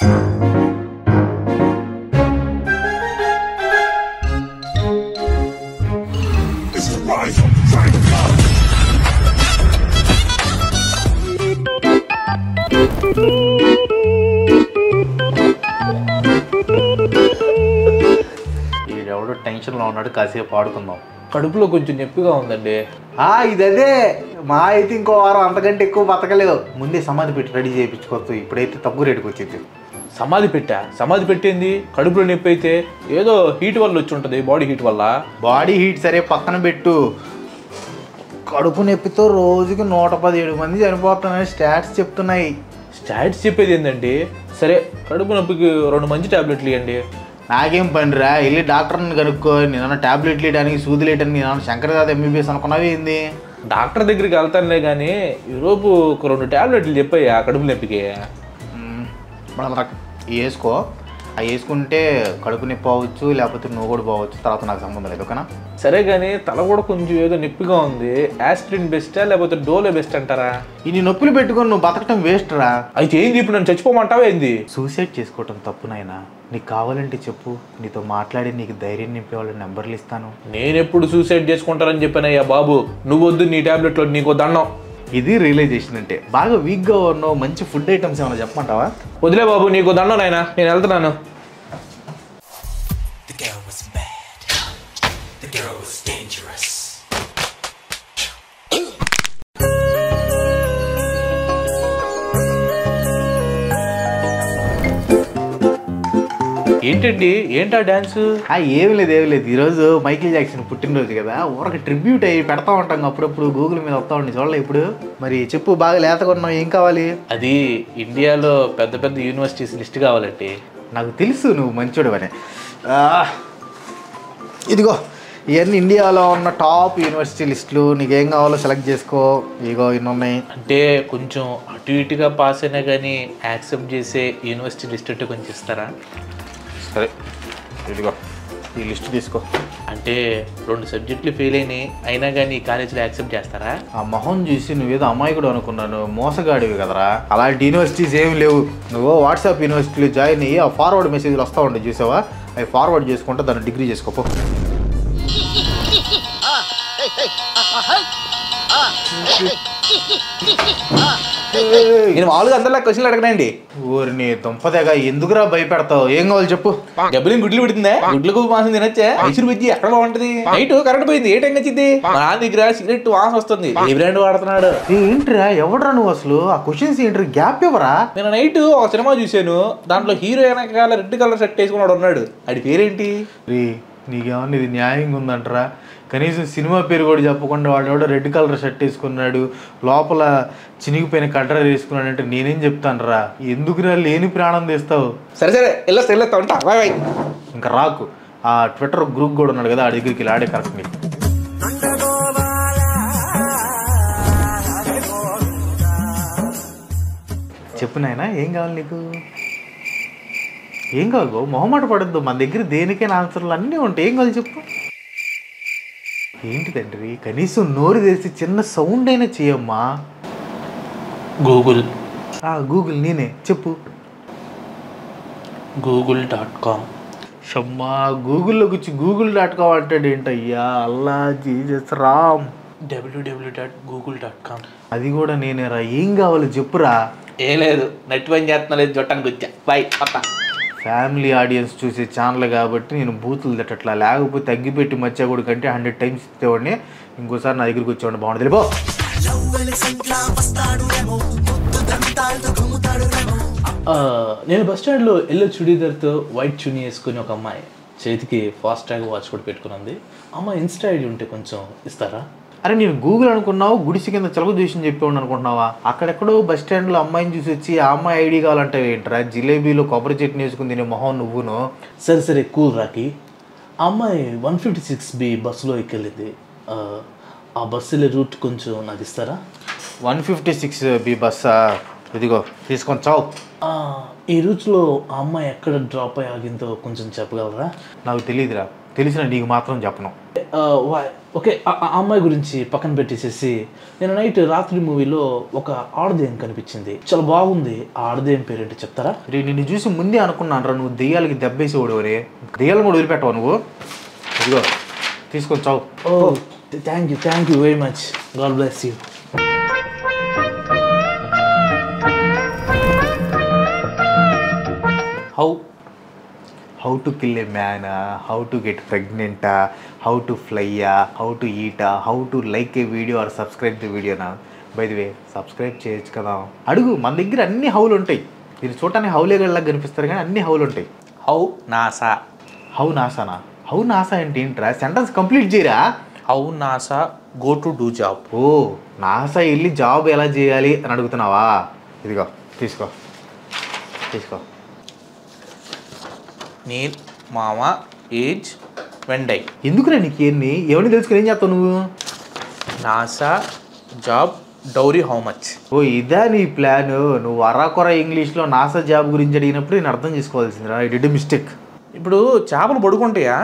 ఈడెవడో టెన్షన్లో ఉన్నాడు, కాసేపు ఆడుకుందాం. కడుపులో కొంచెం నొప్పిగా ఉందండి. ఇదదే మా అయితే ఇంకో వారం అంతకంటే ఎక్కువ బతకలేదు. ముందే సమాధి పెట్టి రెడీ చేయించుకోవచ్చు. ఇప్పుడైతే తక్కువ రేటుకి వచ్చింది. సమాధి పెట్టింది కడుపులో నొప్పి అయితే ఏదో హీట్ వల్ల వచ్చి ఉంటుంది, బాడీ హీట్ వల్ల. బాడీ హీట్ సరే పక్కన పెట్టు, కడుపు నొప్పితో రోజుకి 117 మంది చనిపోతున్నాయని స్టాట్స్ చెప్తున్నాయి. స్టాట్స్ చెప్పేది ఏంటండి? సరే కడుపు నొప్పికి 2 మంచి టాబ్లెట్లు ఇవ్వండి. నాకేం పనిరా, వెళ్ళి డాక్టర్ని కనుక్కో. నేను టాబ్లెట్లు వేయడానికి సూదులు వేయడానికి నేను శంకరదాద ఎంబీబీఎస్ అనుకున్నావి ఏంది? డాక్టర్ దగ్గరికి వెళ్తానులే కానీ ఈరోజు ఒక 2 టాబ్లెట్లు చెప్పాయా కడుపు నొప్పికి. వేసుకో, అవి వేసుకుంటే కడుపు నొప్పి అవ్వచ్చు, లేకపోతే నువ్వు కూడా పోవచ్చు. తర్వాత నాకు సంబంధం లేదు, ఓకేనా? సరే కానీ తల కూడా కొంచెం ఏదో నొప్పిగా ఉంది. యాస్పిరిన్ బెస్టా లేకపోతే డోలో బెస్ట్ అంటారా? ఇన్ని నొప్పులు పెట్టుకొని నువ్వు బతకటం వేస్ట్ రా. అయితే ఏంది ఇప్పుడు నన్ను చచ్చిపోమంటావా ఏంది? సూసైడ్ చేసుకోవటం తప్పు నాయనా. నీకు కావాలంటే చెప్పు, నీతో మాట్లాడి నీకు ధైర్యం నింపే వాళ్ళ నెంబర్లు ఇస్తాను. నేను ఎప్పుడు సూసైడ్ చేసుకుంటానని చెప్పానయ్యా బాబు. నువ్వు వద్దు, నీ టాబ్లెట్లో నీకు దండం. ఇది రియలైజేషన్ అంటే. బాగా వీక్గా ఉన్నావు, మంచి ఫుడ్ ఐటమ్స్ ఏమైనా చెప్పమంటావా? వదిలే బాబు, నీకు దండం నాయనా, నేను వెళ్తున్నాను. ఏంటండి, ఏంటా డాన్స్? ఏమి లేదు. ఈరోజు మైకిల్ జాక్సన్ పుట్టినరోజు కదా, ఊరికి ట్రిబ్యూట్ అయ్యి పెడతా ఉంటాం అప్పుడప్పుడు. గూగుల్ మీద వస్తూ ఉండి చూడలే ఇప్పుడు. మరి చెప్పు, బాగా లేతకున్నావు, ఏం కావాలి? అది ఇండియాలో పెద్ద పెద్ద యూనివర్సిటీస్ లిస్ట్ కావాలండి. నాకు తెలుసు నువ్వు మంచోడు అని. ఇదిగో ఇవన్నీ ఇండియాలో ఉన్న టాప్ యూనివర్సిటీ లిస్టులు. నీకేం కావాలో సెలెక్ట్ చేసుకో. ఇగో ఇన్ని ఉన్నాయి. అంటే కొంచెం అటు ఇటుగా పాస్ అయినా కానీ యాక్సెప్ట్ చేసే యూనివర్సిటీ లిస్ట్ అంటే కొంచెం ఇస్తారా? సరే, ఇదిగో ఈ లిస్ట్ తీసుకో. అంటే 2 సబ్జెక్టులు ఫెయిల్ అయినా కానీ ఈ కాలేజీలో యాక్సెప్ట్ చేస్తారా? ఆ మొహం చూసి నువ్వేదో అమాయకుడు అనుకున్నాను, మోసగాడివి కదరా. అలాంటి యూనివర్సిటీస్ ఏమి లేవు. నువ్వు వాట్సాప్ యూనివర్సిటీలో జాయిన్ అయ్యి ఆ ఫార్వర్డ్ మెసేజ్లు వస్తూ ఉంటాయి చూసావా, అవి ఫార్వర్డ్ చేసుకుంటే దాన్ని డిగ్రీ చేసుకోపో. నేను మామూలుగా అందరిలా క్వశ్చన్లు అడగనండి. ఊరిని దుంపదేగా, ఎందుకురా భయపెడతావు? ఏం కావాలి చెప్పు. డబ్బులు గుడ్లు పెడుతుందా? గుడ్లకు మాసం తినొచ్చా? మైసూరు బజ్జి ఎక్కడ బాగుంటది? నైట్ కరెంట్ పోయింది, ఏ టైం వచ్చింది? మా నాన్న దగ్గర సిగరెట్ వాసన వస్తుంది. ఏ బ్రాండ్ వాడుతున్నాడు? ఏంట్రా, ఎవడరా నువ్వు అసలు? ఆ క్వశ్చన్స్ ఏంటి? గ్యాప్ ఇవ్వరా? నేను నైట్ ఒక సినిమా చూసాను, దాంట్లో హీరో వెనకాల రెడ్ కలర్ షర్ట్ వేసుకున్నాడు ఉన్నాడు. అది పేరేంటి? నీకేమన్నా ఇది న్యాయంగా ఉందంటరా? కనీసం సినిమా పేరు కూడా చెప్పకుండా వాడు రెడ్ కలర్ షర్ట్ వేసుకున్నాడు, లోపల చినిగిపోయిన కట్టర్ వేసుకున్నాడు అంటే నేనేం చెప్తాను రా? ఎందుకురా లేని ప్రాణం తీస్తావు? సరే వెళ్ళొస్తా ఉంటా. Bye bye. ఇంకా రాకు. ఆ ట్విట్టర్ గ్రూప్ కూడా ఉన్నాడు కదా, ఆ దగ్గరికి ఆడే కరెక్ట్ నీకు. చెప్పు నాయనా, ఏం కావాలి నీకు? ఏం కావాలి బాబు? మొహమాట పడద్దు, మన దగ్గర దేనికైనా ఆన్సర్లు అన్నీ ఉంటాయి. ఏం కావాలి చెప్పు. ఏంటి తండ్రి, కనీసం నోరు తెరిచి చిన్న సౌండ్ అయినా చేయమ్మా. గూగుల్. గూగుల్ నేనే, చెప్పు. google.com. షమ్మా, గూగుల్లోకి వచ్చి google.com అంటాడు ఏంటయ్యా? అల్లా జీసస్ రామ్. www.google.com. అది కూడా నేనేరా. ఏం కావాలి చెప్పురా. ఏం లేదు, నెట్ పని చేస్తున్నా లేదు, జొట్టానికి వచ్చా. బాయ్. ఫ్యామిలీ ఆడియన్స్ చూసే ఛానల్ కాబట్టి నేను బూతులు తిట్టట్లా. లేకపోతే తగ్గిపెట్టి మచ్చగూడు కంటే 100 టైమ్స్ ఇచ్చేవాడిని. ఇంకోసారి నా దగ్గరికి వచ్చేవాడిని బాగుంటుంది. వెళ్ళిపో. నేను బస్ స్టాండ్లో ఎల్లో చుడీదార్తో వైట్ చున్నీ వేసుకుని ఒక అమ్మాయి చేతికి ఫాస్ట్ ట్రాగ్ వాచ్ కూడా పెట్టుకుని. అమ్మాయి ఇన్స్టా ఐడి ఉంటే కొంచెం ఇస్తారా? అరే నేను గూగుల్ అనుకున్నావు, గుడిసి కింద చలుగు చూసి చెప్పేవాడు అనుకుంటున్నావా? అక్కడెక్కడో బస్ స్టాండ్లో అమ్మాయిని చూసి వచ్చి ఆ అమ్మాయి ఐడి కావాలంటే ఏంట్రా? జిలేబీలో కొబ్బరి చట్నీ వేసుకుని తినే మొహం నువ్వును. సరే కూల్ రాకి. ఆ అమ్మాయి 156B బస్సులో ఎక్కెళ్ళింది. ఆ బస్సులో రూట్ కొంచెం నాకు ఇస్తారా? 156B బస్సా? ఇదిగో తీసుకొని చావు. ఈ రూట్లో ఆ అమ్మాయి ఎక్కడ డ్రాప్ అయ్యి ఆగిందో కొంచెం చెప్పగలరా? నాకు తెలియదురా. తెలిసిన నీకు మాత్రం చెప్పను. ఓకే, ఆ అమ్మాయి గురించి పక్కన పెట్టేసేసి నేను రాత్రి మూవీలో ఒక ఆడదేం కనిపించింది, చాలా బాగుంది. ఆ ఆడదేం పేరేంటి చెప్తారా? నిన్ను చూసి ముందే అనుకున్నాను రా, నువ్వు దెయ్యాలకి దెబ్బేసేవాడు రే. దెయ్యాలను కూడా వదిలిపెట్టవు నువ్వు. ఇదిగో తీసుకొని చావు. Oh thank you very much. God bless you. How to kill a man, how to get pregnant, how to fly, how to eat, how to like a video or subscribe the వీడియోనా. By the way subscribe చేయొచ్చు కదా. అడుగు, మన దగ్గర అన్ని హౌలు ఉంటాయి. మీరు చూడటానికి హౌలేగల్లా కనిపిస్తారు కానీ అన్ని హౌలు ఉంటాయి. How NASA. హౌ నాసానా? హౌ నాసా అంటే ఏంట్రా? సెంటెన్స్ కంప్లీట్ చేయరా. How NASA go to do job. Oh, NASA వెళ్ళి జాబ్ ఎలా చేయాలి అని అడుగుతున్నావా? ఇదిగో తీసుకో. నీల్ మామ ఏజ్ వెండై. ఎందుకురా నీకు ఏన్ని ఎవరిని తెలుసుకుని ఏం చేస్తావు నువ్వు? NASA job dowry how much. Oh ఇదా నీ ప్లాన్? నువ్వు అరాకొర ఇంగ్లీష్లో నాసా జాబ్ గురించి అడిగినప్పుడు నేను అర్థం చేసుకోవాల్సిందిరా. I did mistake. ఇప్పుడు చేపలు పడుకుంటాయా?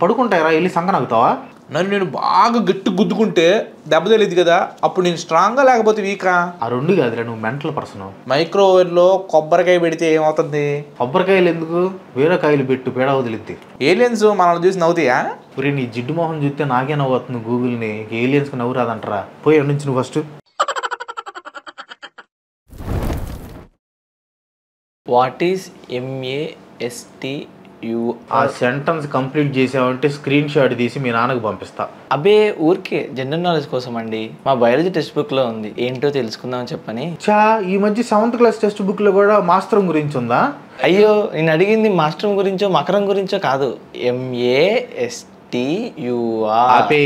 పడుకుంటాయరా? వెళ్ళి సంకనాగుతావా? నన్ను నేను బాగా గట్టి గుద్దుకుంటే దెబ్బ తెలియదు కదా, అప్పుడు నేను స్ట్రాంగ్గా లేకపోతే వీకా? ఆ రెండు కాదురా, నువ్వు మెంటల్ పర్సన్. మైక్రోవేవ్లో కొబ్బరికాయ పెడితే ఏమవుతుంది? కొబ్బరికాయలు ఎందుకు, వేరే కాయలు పెట్టు, పేడ వదిలిద్ది. ఏలియన్స్ మనల్ని చూసి నవ్వుతాయా? ఒరే నీ జిడ్డు మొహం చూస్తే నాకే నవ్వుతుంది. గూగుల్ని ఏలియన్స్కి నవ్వు రాదంటారా? పోయి నుంచి నువ్వు ఫస్ట్. What is MASTU? ఆ సెంటెన్స్ కంప్లీట్ చేసావంటే స్క్రీన్ షాట్ తీసి మీ నాన్నకు పంపిస్తా. అబే ఊరికే జనరల్ నాలెడ్జ్ కోసం అండి. మా బయాలజీ టెక్స్ట్ బుక్ లో ఉంది, ఏంటో తెలుసుకుందామని చెప్పని. ఈ మధ్య 7th క్లాస్ టెక్స్ట్ బుక్ లో కూడా మాస్టరం గురించి ఉందా? అయ్యో, నేను అడిగింది మాస్టరం గురించో మకరం గురించో కాదు. MASTU. ఆపే,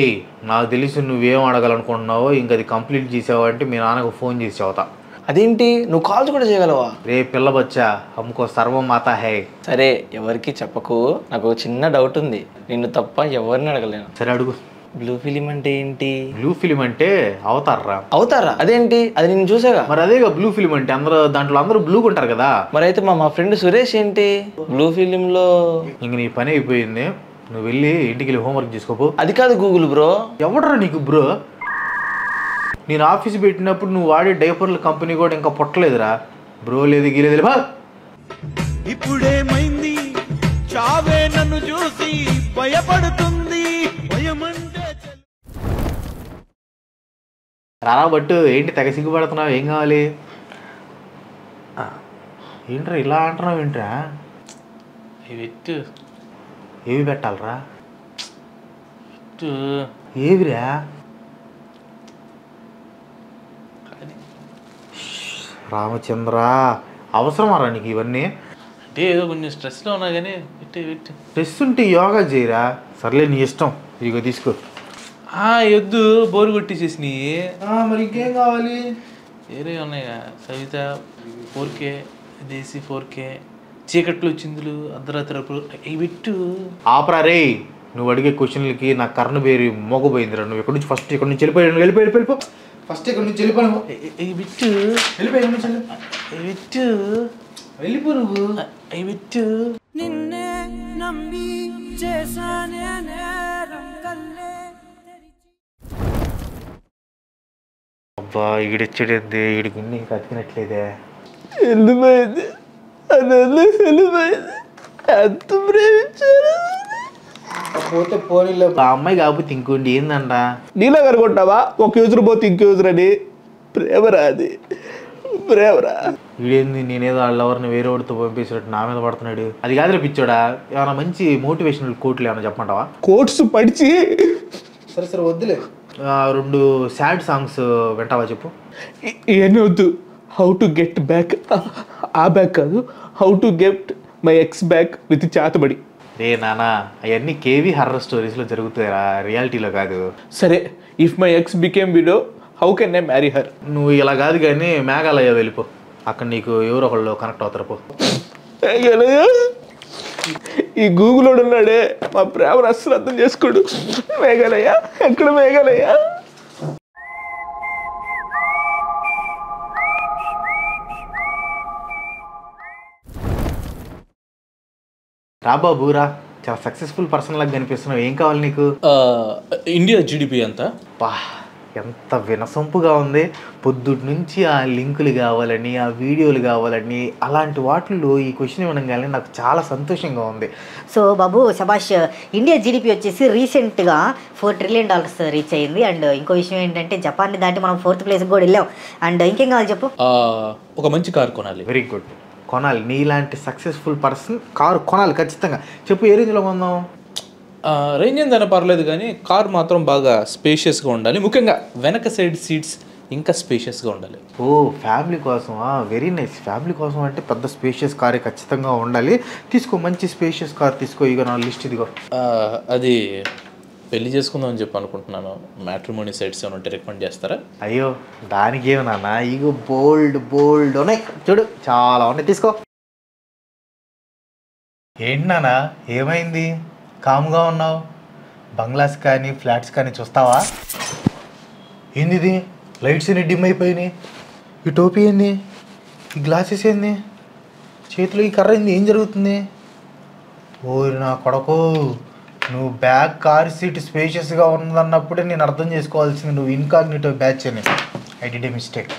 నాకు తెలిసి నువ్వేం అడగాలనుకుంటున్నావో ఇంక అది కంప్లీట్ చేసావంటే మీ నాన్నకు ఫోన్ చేసి చెబుతా. అదేంటి, నువ్వు కాల్స్ కూడా చేయగలవా? రే పిల్ల బచ్చా, హమ్కో సర్వం మాతా హై. సరే, ఎవరికి చెప్పకు. నాకు ఒక చిన్న డౌట్ ఉంది, నిన్ను తప్ప ఎవరిని అడగలేను. సరే అడుగు. బ్లూ ఫిలిం అంటే ఏంటి? బ్లూ ఫిలిం అంటే అవతారా. అవుతారా? అదేంటి? అది నేను చూసాగా. మరి అదేగా బ్లూ ఫిలిం అంటే. దాంట్లో అందరూ బ్లూగా ఉంటారు కదా. మరి అయితే మా ఫ్రెండ్ సురేష్ ఏంటి బ్లూ ఫిలిం లో? ఇంక నీ పని అయిపోయింది, నువ్వు వెళ్ళి ఇంటికి వెళ్ళి హోంవర్క్ చేసుకోపో. అది కాదు గూగుల్ బ్రో. ఎవడరా నీకు బ్రో? నేను ఆఫీస్ పెట్టినప్పుడు నువ్వు వాడే డైపర్ల కంపెనీ కూడా ఇంకా పుట్టలేదురా. బ్రో లేదు గీలేదు. ఇప్పుడేమైంది, చావే నన్ను చూసి భయపడుతుంది. రారా బట్టు, ఏంటి తెగ సిగ్గుపడుతున్నావు? ఏం కావాలి? ఏంట్రా ఇలా అంటున్నావు? ఏంట్రా ఏవి పెట్టాలరా? ఏవిరా? రామచంద్ర, అవసరమారా నీకు ఇవన్నీ? అంటే ఏదో కొంచెం స్ట్రెస్లో ఉన్నా కానీ స్ట్రెస్ ఉంటే యోగా చేయరా. సర్లే నీ ఇష్టం, ఇదిగో తీసుకో. ఎద్దు బోరు కొట్టేసేసి. మరి ఇంకేం కావాలి? వేరే ఉన్నాయి, సవిత 4K, దేశీ 4K, చీకట్లు చిందులు, అర్ధరాత్రి ఇవి పెట్టు. ఆపరా రే, నువ్వు అడిగే క్వశ్చన్లకి నా కర్ణ బేరి మోగపోయిందిరా. నువ్వు ఇక్కడ నుంచి ఫస్ట్ ఇక్కడ నుంచి వెళ్ళిపో. ఫస్ట్ ఇక్కడ నుంచి వెళ్ళిపోను. బిట్టు వెళ్ళిపో నువ్వు. నిన్నే నమ్మి చేసానే అబ్బా, ఈడొచ్చాడేంది? ఈడికి ఇంకా అతికినట్లేదే. వెళ్ళిపోయింది, ఎంత ప్రేమించారు. పోతే పోనీలో. ఆ అమ్మాయి కాకపోతే ఇంకోండి ఏందంట? నీలా కనుకుంటావా? ఒక యూజర్ పోతే ఇంకో యూజర్ అని. ప్రేమరా అది, ప్రేమరా. వీడేంది, నేనేదో వాళ్ళెవరిని వేరే వాడితో పంపించినట్టు నా మీద పడుతున్నాడు. అది కాదురా పిచ్చోడా, ఏమైనా మంచి మోటివేషనల్ కోట్లు ఏమైనా చెప్పమంటావా? కోట్స్ పడిచి. సరే వద్దులే. 2 సాడ్ సాంగ్స్ వింటావా చెప్పు. ఇవన్నీ వద్దు. హౌ టు గెట్ బ్యాక్, ఆ బ్యాక్ కాదు, how to get my ex back with చాతబడి. రే నానా, అవన్నీ కేవీ హర్రర్ స్టోరీస్లో జరుగుతాయిరా, రియాలిటీలో కాదు. సరే, if my ex became widow how can I marry her? నువ్వు ఇలా కాదు కానీ మేఘాలయ వెళ్ళిపో, అక్కడ నీకు ఎవరో ఒకళ్ళు కనెక్ట్ అవుతారు. పో. ఈ గూగుల్ ఉన్నాడే, మా ప్రేమను అస్సలు అర్థం చేసుకోడు. మేఘాలయ ఎక్కడ? మేఘాలయ రా బాబు రా, చాలా సక్సెస్ఫుల్ పర్సన్ లాగా కనిపిస్తున్నావు. ఏం కావాలి నీకు? ఇండియా జీడిపి అంతా వా, ఎంత వినసొంపుగా ఉంది. పొద్దుటి నుంచి ఆ లింకులు కావాలని, ఆ వీడియోలు కావాలని, అలాంటి వాటిల్లో ఈ క్వశ్చన్ వినగానే నాకు చాలా సంతోషంగా ఉంది. సో బాబు శభాష్, ఇండియా జీడిపి వచ్చేసి రీసెంట్గా $4 trillion రీచ్ అయ్యింది. అండ్ ఇంకో విషయం ఏంటంటే జపాన్ని దాటి మనం 4th ప్లేస్కి కూడా వెళ్ళాం. అండ్ ఇంకేం కావాలి చెప్పు? ఒక మంచి కార్ కొనాలి. వెరీ గుడ్, కొనాలి. నీలాంటి సక్సెస్ఫుల్ పర్సన్ కారు కొనాలి ఖచ్చితంగా. చెప్పు ఏ రేంజ్లో కొందాం? రేంజ్ ఏందైనా పర్లేదు కానీ కార్ మాత్రం బాగా స్పేషియస్గా ఉండాలి. ముఖ్యంగా వెనక సైడ్ సీట్స్ ఇంకా స్పేషియస్గా ఉండాలి. ఓ, ఫ్యామిలీ కోసం. Very nice. ఫ్యామిలీ కోసం అంటే పెద్ద స్పేషియస్ కారే ఖచ్చితంగా ఉండాలి. తీసుకో, మంచి స్పేషియస్ కార్ తీసుకో. ఇక నా లిస్ట్ ఇదిగో. అది పెళ్లి చేసుకుందాం అని చెప్పి అనుకుంటున్నాను. మ్యాట్రిమోనీ సైట్స్ ఏమైనా ఉంటే రికమెండ్ చేస్తారా? అయ్యో, దానికి ఏమన్నా, ఇగో బోల్డ్ ఉన్నాయి చూడు, చాలా ఉన్నాయి, తీసుకో. ఏంటి నాన్న, ఏమైంది? కామ్గా ఉన్నావు. బంగ్లాస్ కానీ ఫ్లాట్స్ కానీ చూస్తావా? ఏంది ఇది? లైట్స్ అన్ని డిమ్ అయిపోయినాయి. ఈ టోపీ ఏంది? ఈ గ్లాసెస్ ఏంది? చేతిలో ఈ కర్ర ఏంది? ఏం జరుగుతుంది? ఓరి నా కొడకు, నువ్వు బ్యాక్ కార్ సీట్ స్పేషియస్గా ఉన్నదన్నప్పుడే నేను అర్థం చేసుకోవాల్సింది నువ్వు ఇన్కాగ్నిటో బ్యాచ్ అని. I did a mistake.